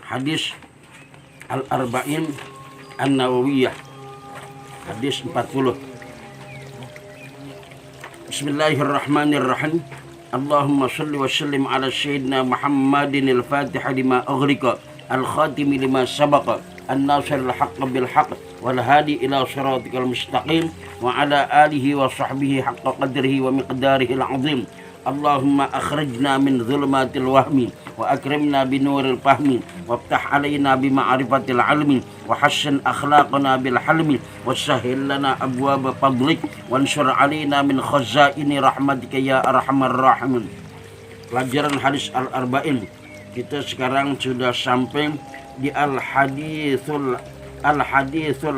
hadis Al-Arba'in An-Nawawiyah, hadis 40. Bismillahirrahmanirrahim. Allahumma salli wa sallim ala sayyidina Muhammadin al-Fatihah lima aghliqa al-khatimi lima sabaqa an-nasir al-haqq bil-haqq wal hadi ila siratikal mustaqim wa ala alihi wa sahbihi haqqa qadrihi wa miqdarihi al-azim. Allahumma akhrijna min dhulumatil wahmi wa akrimna binuril fahmi waftah alaina bima'rifatil ilmi wa hassin akhlaqana bil halmi wasahhil lana abwaaba fadlik wansur alaina min khazaini rahmatika ya arhamar rahimin. Pelajaran hadis Al-Arba'in. Kita sekarang sudah sampai di al-hadithul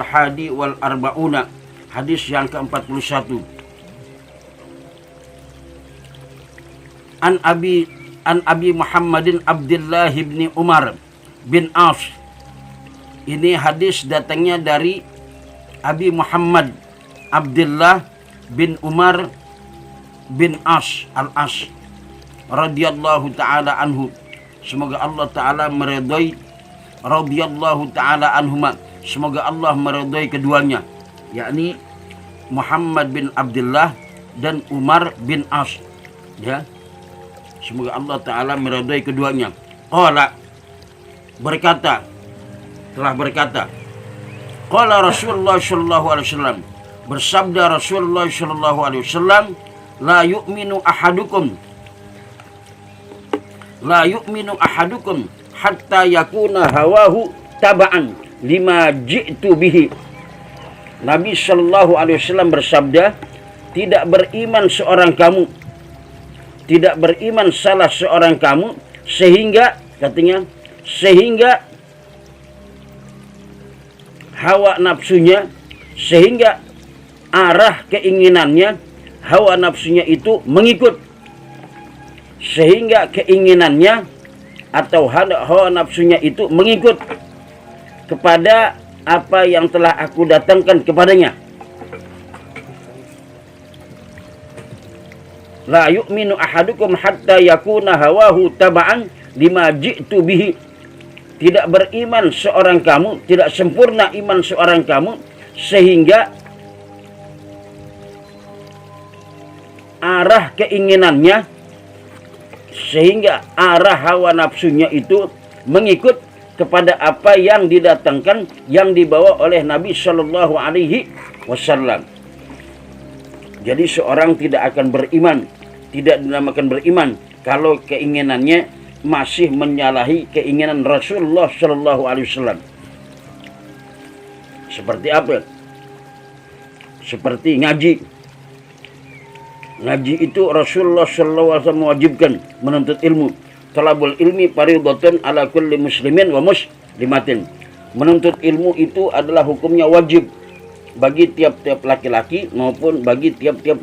hadi wal arba'una, hadis yang ke-41. An Abi Muhammadin Abdullah bin Umar bin As. Ini hadis datangnya dari Abi Muhammad Abdullah bin Umar bin As al-As radhiyallahu taala anhu. Semoga Allah taala meridai, radhiyallahu taala anhuma, semoga Allah meridai keduanya, yakni Muhammad bin Abdullah dan Umar bin As, ya. Semoga Allah Ta'ala meridai keduanya. Qala, telah berkata. Qala Rasulullah sallallahu alaihi wasallam, bersabda Rasulullah sallallahu alaihi wasallam, la yu'minu ahadukum hatta yakuna hawahu taba'an lima ji'tu bihi. Nabi sallallahu alaihi wasallam bersabda, tidak beriman salah seorang kamu sehingga hawa nafsunya, sehingga arah keinginannya, hawa nafsunya itu mengikut, sehingga keinginannya atau hawa nafsunya itu mengikut kepada apa yang telah aku datangkan kepadanya. La yu'minu ahadukum hatta yakuna hawahu taba'an lima ji'tu bihi. Tidak beriman seorang kamu, tidak sempurna iman seorang kamu sehingga arah keinginannya, sehingga arah hawa nafsunya itu mengikut kepada apa yang didatangkan, yang dibawa oleh Nabi Shallallahu Alaihi Wasallam. Jadi seorang tidak akan beriman, tidak dinamakan beriman kalau keinginannya masih menyalahi keinginan Rasulullah Shallallahu Alaihi Wasallam. Seperti apa? Seperti ngaji. Ngaji itu Rasulullah Shallallahu Alaihi Wasallam mewajibkan menuntut ilmu. Talabul ilmi fardhatun ala kulli muslimin wa muslimatin. Menuntut ilmu itu adalah hukumnya wajib bagi tiap-tiap laki-laki maupun bagi tiap-tiap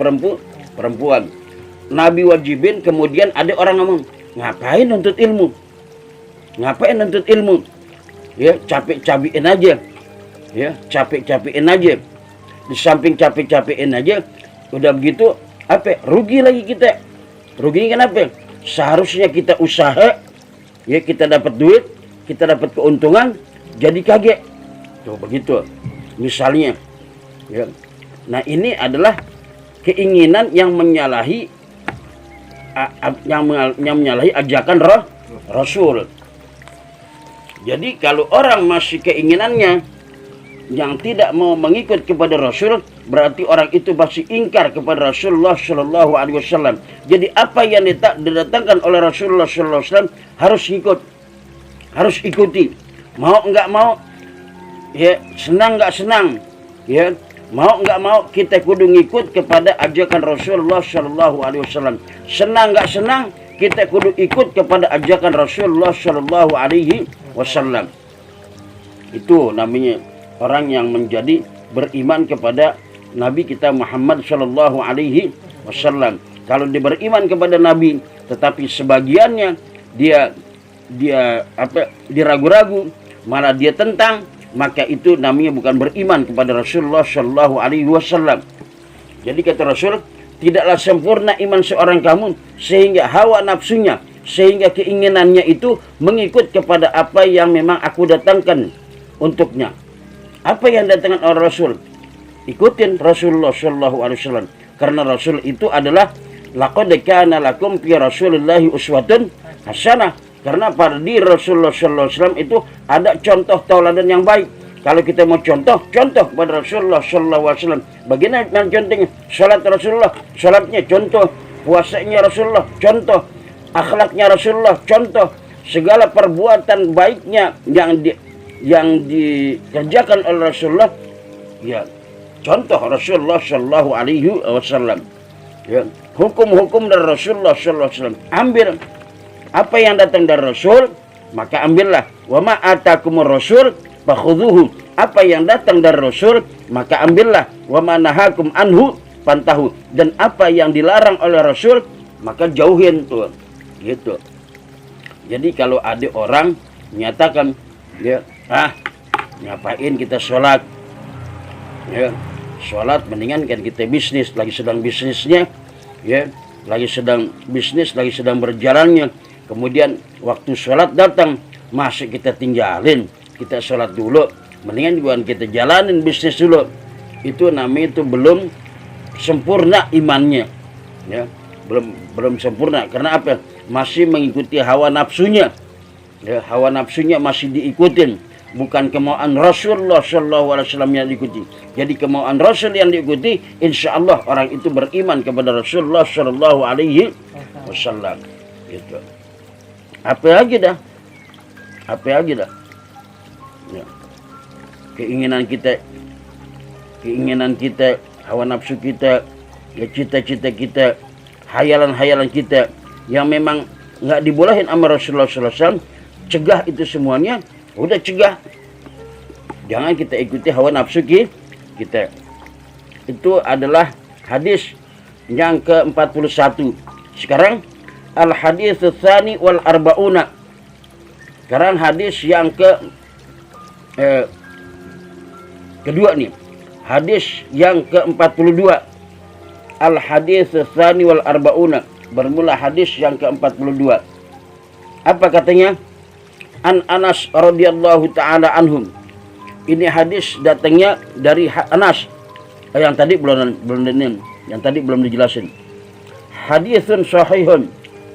perempuan. Nabi wajibin, kemudian ada orang ngomong, ngapain nuntut ilmu? Ngapain nuntut ilmu? Ya, capek-capekin aja. Ya, capek-capekin aja. Di samping capek-capekin aja, udah begitu apa? Rugi lagi kita. Rugi kenapa? Seharusnya kita usaha, ya, kita dapat duit, kita dapat keuntungan, jadi kaget. Tuh begitu. Misalnya, ya. Nah, ini adalah keinginan yang menyalahi ajakan Rasul. Jadi kalau orang masih keinginannya yang tidak mau mengikut kepada Rasul, berarti orang itu masih ingkar kepada Rasulullah Shallallahu Alaihi Wasallam. Jadi apa yang didatangkan oleh Rasulullah Shallallahu Alaihi Wasallam harus ikuti. Mau nggak mau, ya, senang nggak senang, ya, mau nggak mau kita kudu ngikut kepada ajakan Rasulullah Shallallahu Alaihi Wasallam. Senang nggak senang kita kudu ikut kepada ajakan Rasulullah Shallallahu Alaihi Wasallam. Itu namanya orang yang menjadi beriman kepada Nabi kita Muhammad Shallallahu Alaihi Wasallam. Kalau dia beriman kepada Nabi, tetapi sebagiannya dia ragu-ragu, malah dia tentang, maka itu namanya bukan beriman kepada Rasulullah Shallallahu Alaihi Wasallam. Jadi kata Rasul, tidaklah sempurna iman seorang kamu sehingga hawa nafsunya, sehingga keinginannya itu mengikut kepada apa yang memang aku datangkan untuknya. Apa yang datangkan oleh Rasul, ikutin Rasulullah Shallallahu Alaihi Wasallam, karena Rasul itu adalah laqad kana lakum fi Rasulillahi uswatun hasanah. Karena pada diri Rasulullah Shallallahu Alaihi Wasallam itu ada contoh tauladan yang baik. Kalau kita mau contoh pada Rasulullah Shallallahu Alaihi Wasallam. Bagaimana contohnya? Salat Rasulullah, salatnya contoh. Puasanya Rasulullah, contoh. Akhlaknya Rasulullah, contoh. Segala perbuatan baiknya yang dikerjakan oleh Rasulullah, ya contoh Rasulullah Shallallahu Alaihi Wasallam. Ya, hukum-hukum dari Rasulullah Shallallahu Alaihi Wasallam. Ambil apa yang datang dari Rasul, maka ambillah. Wa ma atakumur Rasul fakhudhuhu. Apa yang datang dari Rasul, maka ambillah. Wa ma nahakum anhu fantahu. Dan apa yang dilarang oleh Rasul, maka jauhin tuh. Gitu. Jadi kalau ada orang menyatakan, ya, ngapain kita sholat? Ya, sholat mendingan kan kita bisnis, lagi sedang bisnisnya, ya, lagi sedang bisnis, lagi sedang berjalannya. Kemudian waktu sholat datang, masih kita tinggalin, kita sholat dulu. Mendingan juga kita jalanin bisnis dulu. Itu namanya itu belum sempurna imannya, ya, belum sempurna. Karena apa? Masih mengikuti hawa nafsunya, ya, hawa nafsunya masih diikutin, bukan kemauan Rasulullah Shallallahu Alaihi Wasallam yang diikuti. Jadi kemauan Rasul yang diikuti, insya Allah orang itu beriman kepada Rasulullah Shallallahu Alaihi Wasallam. Gitu. Apa lagi dah? Ya. Keinginan kita, hawa nafsu kita, ya, cita-cita kita, hayalan-hayalan kita yang memang nggak dibolehin sama Rasulullah SAW, cegah itu semuanya. Udah cegah, jangan kita ikuti hawa nafsu kita. Itu adalah hadis yang ke-41. Sekarang al hadis tsani wal arbauna. Sekarang hadis yang kedua nih. Hadis yang ke-42. Al hadis tsani wal arbauna. Bermula hadis yang ke-42. Apa katanya? An Anas radhiyallahu taala anhum. Ini hadis datangnya dari Anas. Yang tadi belum dijelasin. Hadisun sahihun.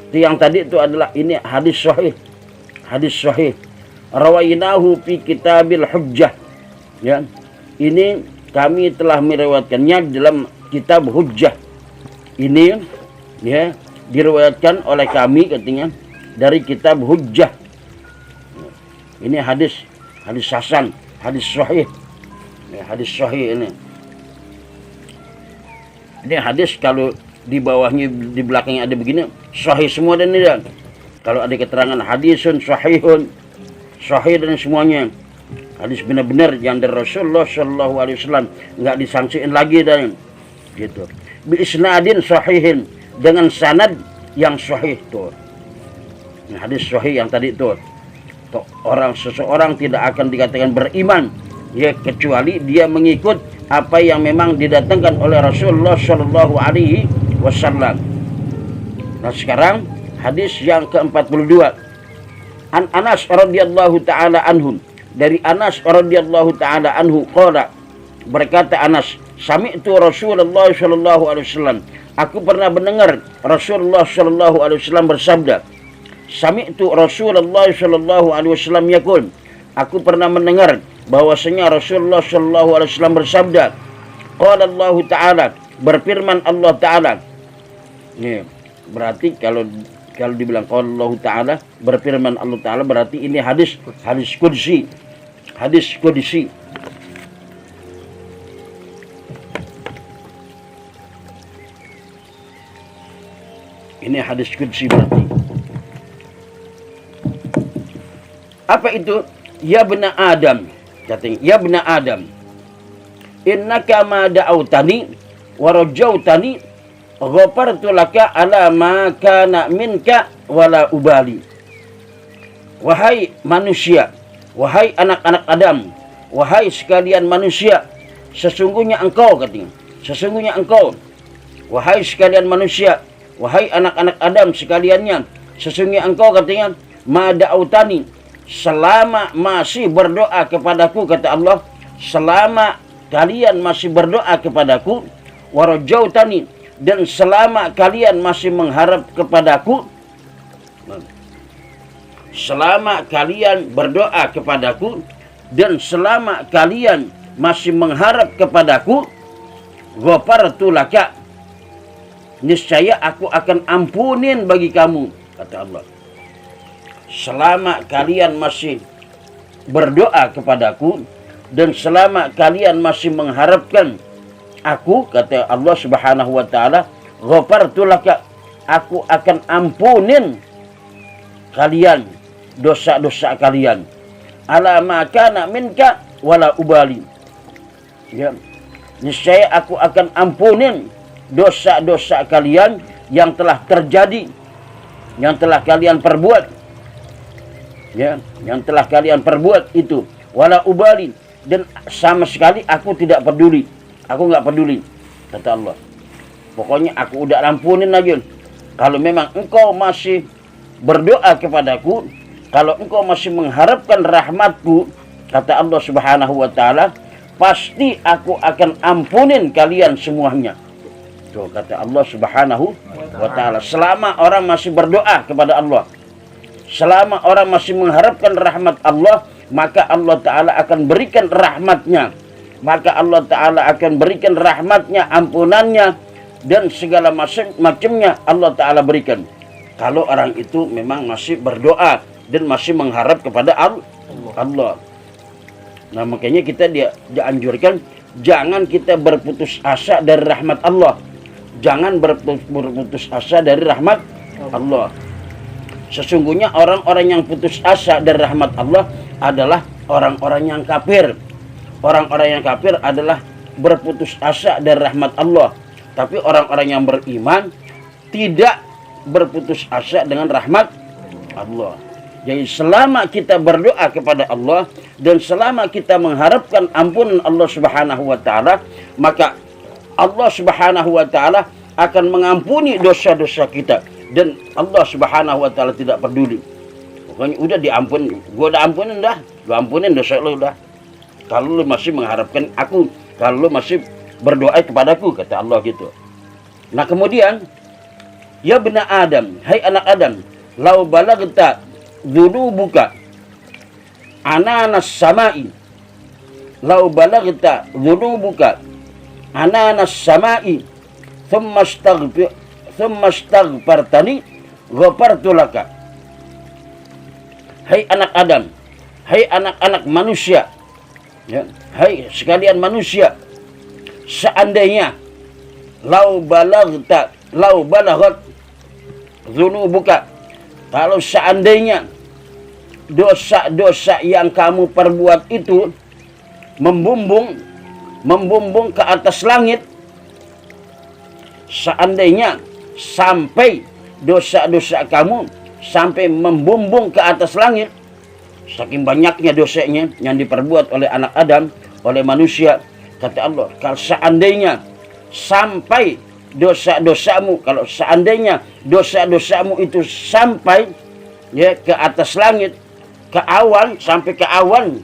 Yang tadi itu adalah ini hadis sahih. Hadis sahih. Rawainahu fi kitabil hujjah. Ya. Ini kami telah meriwayatkannya dalam kitab hujjah. Ini, ya, diriwayatkan oleh kami katanya dari kitab hujjah. Ini hadis hasan, hadis sahih. Ya, hadis sahih ini. Ini hadis kalau di bawahnya, di belakangnya ada begini, sahih semua dan ini. Kalau ada keterangan hadisun sahihun, sahih dan semuanya. Hadis benar-benar yang dari Rasulullah Shallallahu Alaihi Wasallam, nggak disangsiin lagi dan gitu. Bi isnadin sahihin, dengan sanad yang sahih tuh. Ini hadis sahih yang tadi tuh. Seseorang tidak akan dikatakan beriman, ya, kecuali dia mengikut apa yang memang didatangkan oleh Rasulullah Shallallahu Alaihi Wasallam. Nah sekarang hadis yang ke-42. An Anas radhiyallahu taala anhum. Dari Anas radhiyallahu taala anhu qala, berkata Anas, sami'tu Rasulullah Shallallahu Alaihi Wasallam. Aku pernah mendengar Rasulullah Shallallahu Alaihi Wasallam bersabda. Sami'tu Rasulullah Shallallahu Alaihi Wasallam yaqul. Aku pernah mendengar bahwasanya Rasulullah Shallallahu Alaihi Wasallam bersabda. Qala Allah Taala, berfirman Allah Taala. Nih, berarti kalau dibilang qala Allah Taala, berfirman Allah Taala, berarti ini hadis qudsi. Hadis qudsi. Ini hadis qudsi berarti. Apa itu? Ya bena Adam, katanya, ya bena Adam, innaka ma da'autani wa rajautani ghafartu laka ala ma kana minka wala ubali. Wahai manusia, wahai anak-anak Adam, wahai sekalian manusia, sesungguhnya engkau, katanya, sesungguhnya engkau, wahai sekalian manusia, wahai anak-anak Adam sekaliannya, Sesungguhnya engkau katanya mada'utani, selama masih berdoa kepadaku, kata Allah, selama kalian masih berdoa kepadaku, warajautani, dan selama kalian masih mengharap kepadaku, selama kalian berdoa kepadaku dan selama kalian masih mengharap kepadaku, ghafartu laka, niscaya aku akan ampunin bagi kamu, kata Allah. Selama kalian masih berdoa kepadaku dan selama kalian masih mengharapkan aku, kata Allah Subhanahu wa taala, ghafartu laka, aku akan ampunin kalian dosa-dosa kalian. Ala ma kana minka wala ubali. Ya. Niscaya aku akan ampunin dosa-dosa kalian yang telah terjadi, yang telah kalian perbuat. Ya, yang telah kalian perbuat itu, wala ubali, dan sama sekali aku tidak peduli. Aku nggak peduli, kata Allah. Pokoknya aku udah ampunin aja. Kalau memang engkau masih berdoa kepadaku, kalau engkau masih mengharapkan rahmatku, kata Allah Subhanahu wa taala, pasti aku akan ampunin kalian semuanya. Tuh, kata Allah Subhanahu wa taala. Selama orang masih berdoa kepada Allah, selama orang masih mengharapkan rahmat Allah, maka Allah Ta'ala akan berikan rahmatnya. Maka Allah Ta'ala akan berikan rahmatnya, ampunannya, dan segala macamnya Allah Ta'ala berikan. Kalau orang itu memang masih berdoa dan masih mengharap kepada Allah. Nah, makanya kita dianjurkan, jangan kita berputus asa dari rahmat Allah. Jangan berputus asa dari rahmat Allah. Sesungguhnya orang-orang yang putus asa dari rahmat Allah adalah orang-orang yang kafir. Orang-orang yang kafir adalah berputus asa dari rahmat Allah. Tapi orang-orang yang beriman tidak berputus asa dengan rahmat Allah. Jadi selama kita berdoa kepada Allah dan selama kita mengharapkan ampunan Allah Subhanahu wa taala, maka Allah Subhanahu wa taala akan mengampuni dosa-dosa kita. Dan Allah Subhanahu wa taala tidak peduli. Pokoknya udah diampun, gua udah ampunin dah. Gua ampunin dosa lu dah. Kalau lu masih mengharapkan aku, kalau lu masih berdoa kepadaku, kata Allah gitu. Nah, kemudian, ya bena Adam, hai anak Adam, lau balagta dzunubuka ananas samai. Lau balagta dzunubuka ananas samai, thumma astaghfartani ghafartu laka. Hai anak Adam, hai anak-anak manusia, ya, hai sekalian manusia, seandainya lau balaghat dzunubuka, kalau seandainya dosa-dosa yang kamu perbuat itu membumbung ke atas langit, seandainya sampai dosa-dosa kamu sampai membumbung ke atas langit, saking banyaknya dosanya yang diperbuat oleh anak Adam, oleh manusia, kata Allah, kalau seandainya sampai dosa-dosamu, kalau seandainya dosa-dosamu itu sampai ya ke atas langit, ke awan, sampai ke awan,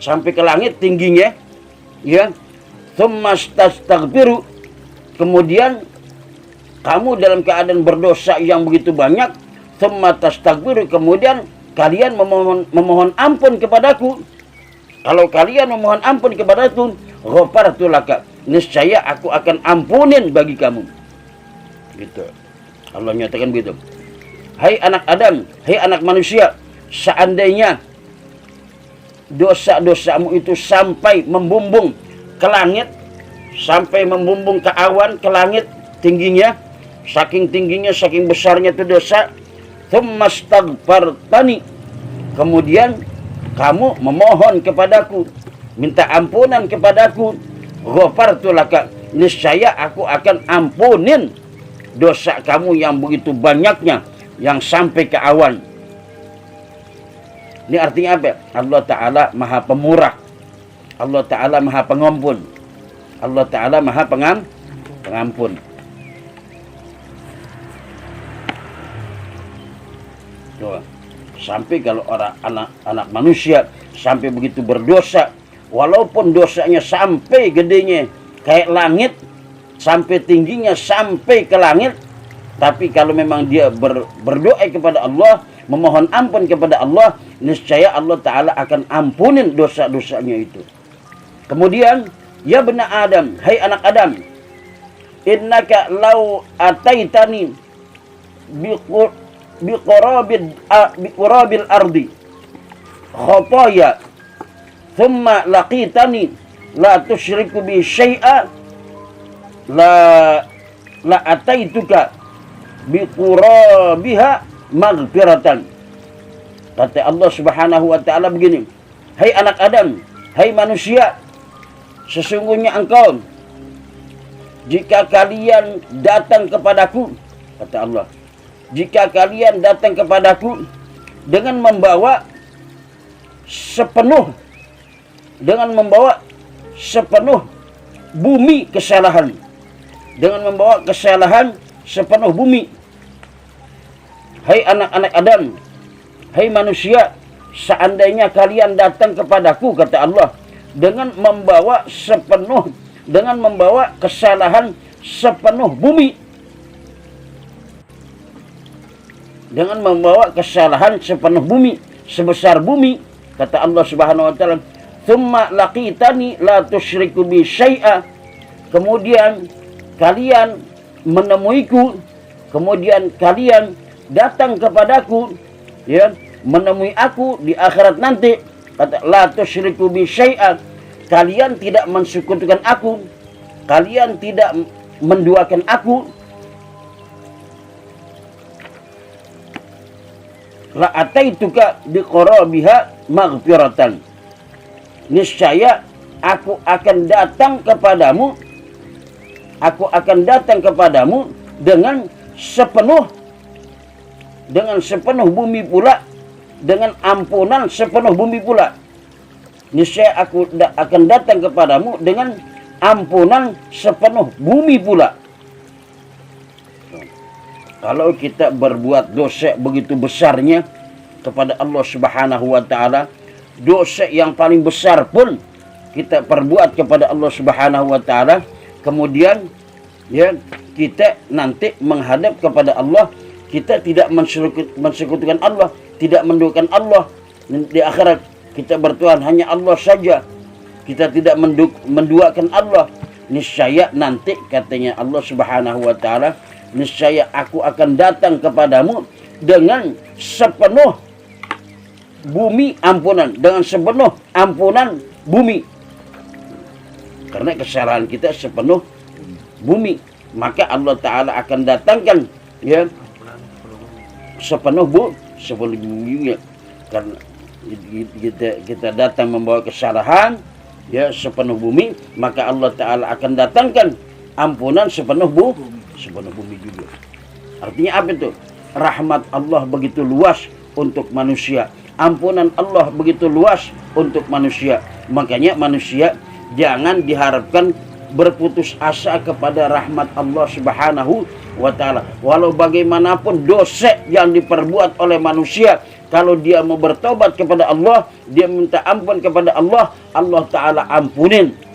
sampai ke langit tingginya, ya, tsumma tastaghfiru, kemudian kamu dalam keadaan berdosa yang begitu banyak, tsumma tastaghfiru, kemudian kalian memohon ampun kepadaku. Kalau kalian memohon ampun kepadaku, ghafartu laka, niscaya aku akan ampunin bagi kamu. Gitu. Allah nyatakan begitu. Hai anak Adam, hai anak manusia, seandainya dosa-dosamu itu sampai membumbung ke langit, sampai membumbung ke awan, ke langit tingginya, saking tingginya, saking besarnya itu dosa, tsumma astaghfartani, kemudian kamu memohon kepadaku, minta ampunan kepadaku, ghafartu laka, niscaya aku akan ampunin dosa kamu yang begitu banyaknya, yang sampai ke awan. Ini artinya apa? Allah Ta'ala maha pemurah, Allah Ta'ala maha pengampun, Allah Ta'ala maha pengampun. sampai kalau orang anak manusia sampai begitu berdosa, walaupun dosanya sampai gedenya kayak langit, sampai tingginya sampai ke langit, tapi kalau memang dia berdoa kepada Allah, memohon ampun kepada Allah, niscaya Allah Ta'ala akan ampunin dosa-dosanya itu. Kemudian, ya bena Adam, hai anak Adam, innaka law ataitani biqurabil ardi khataya thumma laqitani la tusyriku bi syai'a la ataituka biqurabiha maghfiratan. Kata Allah Subhanahu wa taala begini, hai anak Adam, hai manusia, sesungguhnya engkau, jika kalian datang kepadaku, kata Allah, jika kalian datang kepadaku dengan membawa sepenuh bumi kesalahan, dengan membawa kesalahan sepenuh bumi, hai anak-anak Adam, hai manusia, seandainya kalian datang kepadaku, kata Allah, dengan membawa kesalahan sepenuh bumi, dengan membawa kesalahan sepenuh bumi, sebesar bumi, kata Allah Subhanahu wa taala, tsumma laqitani la tusyriku bi syai'a, kemudian kalian menemuiku, kemudian kalian datang kepadaku, ya, menemui aku di akhirat nanti, kata la tusyriku bi syai'a, kalian tidak mensekutukan aku, kalian tidak menduakan aku, la ataituka biqarabiha maghfiratan, niscaya aku akan datang kepadamu dengan sepenuh bumi pula, dengan ampunan sepenuh bumi pula. Niscaya aku akan datang kepadamu dengan ampunan sepenuh bumi pula. Kalau kita berbuat dosa begitu besarnya kepada Allah Subhanahu wa taala, dosa yang paling besar pun kita perbuat kepada Allah Subhanahu wa taala, kemudian ya kita nanti menghadap kepada Allah, kita tidak mensekutukan Allah, tidak menduakan Allah. Di akhirat kita bertuhan hanya Allah saja, kita tidak menduakan Allah. Niscaya nanti katanya Allah Subhanahu wa taala, niscaya aku akan datang kepadamu dengan sepenuh bumi ampunan, dengan sepenuh ampunan bumi, karena kesalahan kita sepenuh bumi, maka Allah Ta'ala akan datangkan ya sepenuh bumi, karena kita datang membawa kesalahan ya sepenuh bumi, maka Allah Ta'ala akan datangkan ampunan sepenuh bumi juga. Artinya apa itu? Rahmat Allah begitu luas untuk manusia, ampunan Allah begitu luas untuk manusia. Makanya manusia jangan diharapkan berputus asa kepada rahmat Allah Subhanahu wa taala. Walau bagaimanapun dosa yang diperbuat oleh manusia, kalau dia mau bertobat kepada Allah, dia minta ampun kepada Allah, Allah Ta'ala ampunin.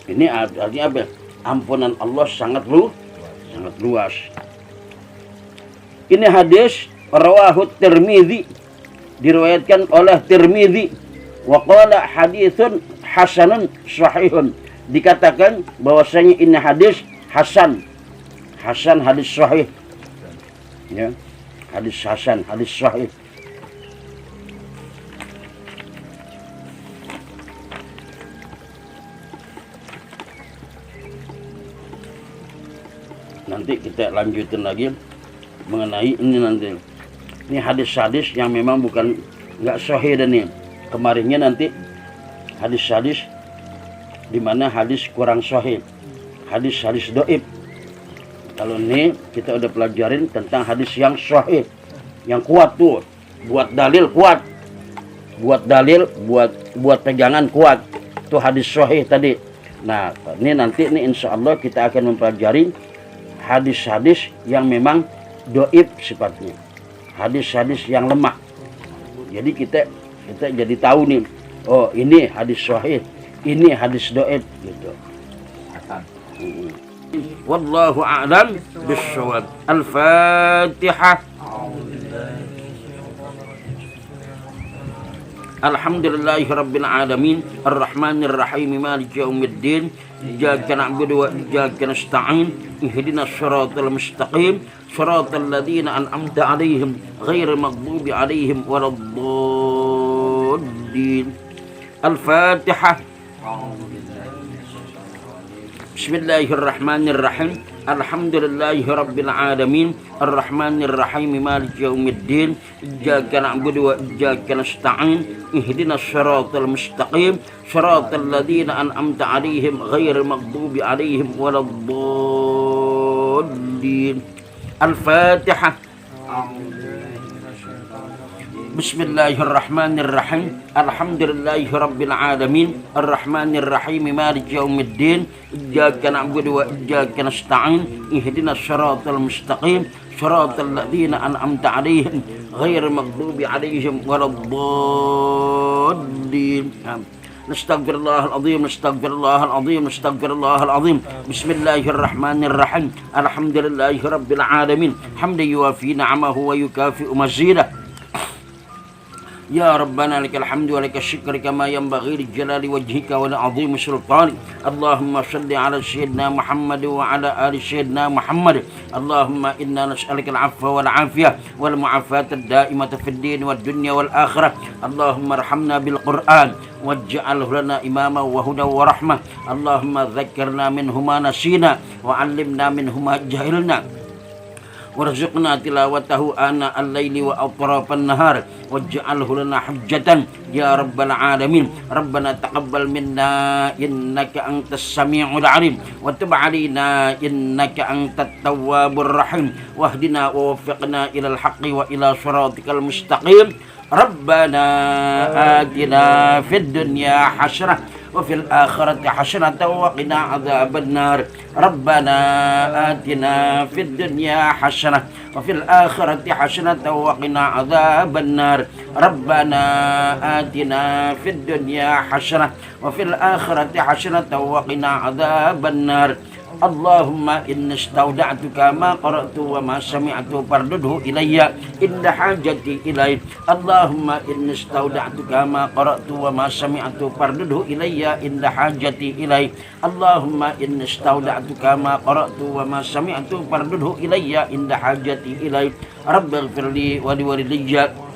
Ini artinya apa? Ampunan Allah sangat luas. Ini hadis rawahu Tirmidzi, diriwayatkan oleh Tirmidzi, wa qala haditsun hasanun sahihun, dikatakan bahwasanya ini hadis hasan, hadis sahih, ya, hadis hasan, hadis sahih. Nanti kita lanjutin lagi mengenai ini nanti. Ini hadis-hadis yang memang bukan nggak sahih, dan ini kemarinnya nanti hadis-hadis di mana hadis kurang sahih, hadis-hadis dhaif. Kalau ini kita udah pelajarin tentang hadis yang sahih, yang kuat tuh, buat dalil kuat, buat pegangan kuat, tuh hadis sahih tadi. Nah, ini nanti insya Allah kita akan mempelajari hadis-hadis yang memang doib sifatnya, hadis-hadis yang lemah. Jadi kita jadi tahu nih, oh ini hadis sahih, ini hadis doib gitu. Wallahu a'lam bishawab. Al-Fatihah. Alhamdulillahi rabbil alamin, arrahmanir rahim, maliki yaumiddin, iyyaka na'budu wa iyyaka nasta'in, ihdinas siratal mustaqim, siratal ladzina an'amta 'alaihim ghairil maghdubi 'alaihim waladdallin. Al-Fatihah. Bismillahirrahmanirrahim. Alhamdulillahi rabbil alamin, arrahmanir rahim, maliki yaumiddin, iyyaka na'budu wa iyyaka nasta'in, ihdinas siratal mustaqim, siratal ladzina an'amta 'alaihim ghairil maghdubi 'alaihim waladdallin. Al-Fatihah. Bismillahirrahmanirrahim. Alhamdulillahi rabbil alamin, arrahmanir rahim, maliki yaumiddin, iyyaka na'budu wa iyyaka nasta'in, ihdinas siratal mustaqim, siratal ladzina an'amta 'alaihim ghairil maghdubi 'alaihim waladdallin. Nastaghfirullahaladzim, nastaghfirullahaladzim, nastaghfirullahaladzim. Bismillahirrahmanirrahim. Alhamdulillahi rabbil alamin, hamdan yuwafi ni'amahu wa yukafi'u mazidah. Ya Rabbana lakal hamdu wa lakal syukru kama yanbaghi li jalali wajhika wa li 'azimi sultani. Allahumma shalli ala sayyidina Muhammad wa ala ali sayyidina Muhammad. Allahumma inna nas'aluka al-'afwa wal 'afiyah wal mu'afata ad-da'imata fid din wad dunya wal akhirah. Allahumma arhamna bil Qur'an waj'alhu lana imama wa huda wa rahmah. Allahumma dzakkirna minhu ma nasina wa 'allimna minhu ma jahilna. Warzuqna tilawatahu ana al-laili wa atrafan nahar waj'alhu lana hujjatan ya rabbal alamin. Rabbana taqabbal minna innaka antas sami'ul alim wa tub 'alaina innaka antat tawwabur rahim wahdina wa waffiqna ilal haqqi wa ila siratikal mustaqim. Rabbana atina fid dunya hasanah wa fil akhirati hasanatan wa qina adzaban nar. Rabbana atina fid dunya hasanah wa fil akhirati hasanatan wa qina adzaban nar. Rabbana atina fid dunya hasanah wa fil akhirati hasanatan wa qina adzaban nar. Allahumma inni istauda'tuka ma qara'tu wa ma sami'tu fardudhu ilayya inda hajati ilai. Allahumma inni istauda'tuka ma qara'tu wa ma sami'tu fardudhu ilayya inda hajati ilai. Allahumma inni istauda'tuka ma qara'tu wa ma sami'tu fardudhu ilayya inda hajati ilai. Rabbighfirli wa liwalidayya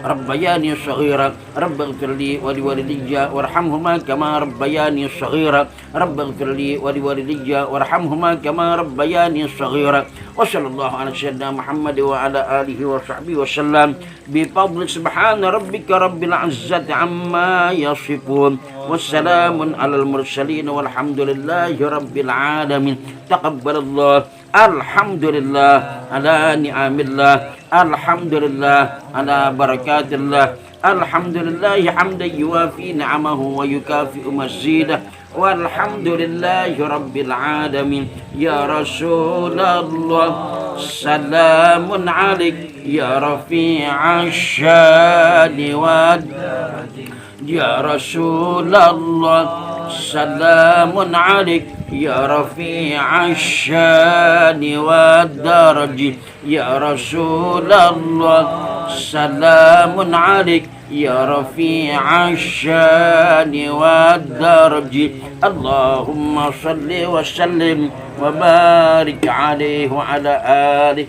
ربياني صغيرا رب اغفر لي ولوالدي وارحمهما كما ربياني صغيرا رب اغفر لي ولوالدي وارحمهما كما ربياني صغيرا. وصلى الله على سيدنا محمد وعلى آله وصحبه وسلم بفضل سبحان ربك رب العزة عما يصفون والسلام على المرسلين والحمد لله رب العالمين. تقبل الله. Alhamdulillah ala ni'amillah, alhamdulillah ala barakatillah, alhamdulillah hamdan yuwafi ni'amahu wa yukafi'u mazidah, walhamdulillahi rabbil alamin. Ya Rasulullah salamun alaik ya rafi'ash syani wad. Ya Rasulullah salamun alaik ya rafi'ash syani wad daraj. Ya Rasulullah salamun alaik ya rafi'ash syani wad daraj. Allahumma salli wa sallim wa barik alaihi wa ala alihi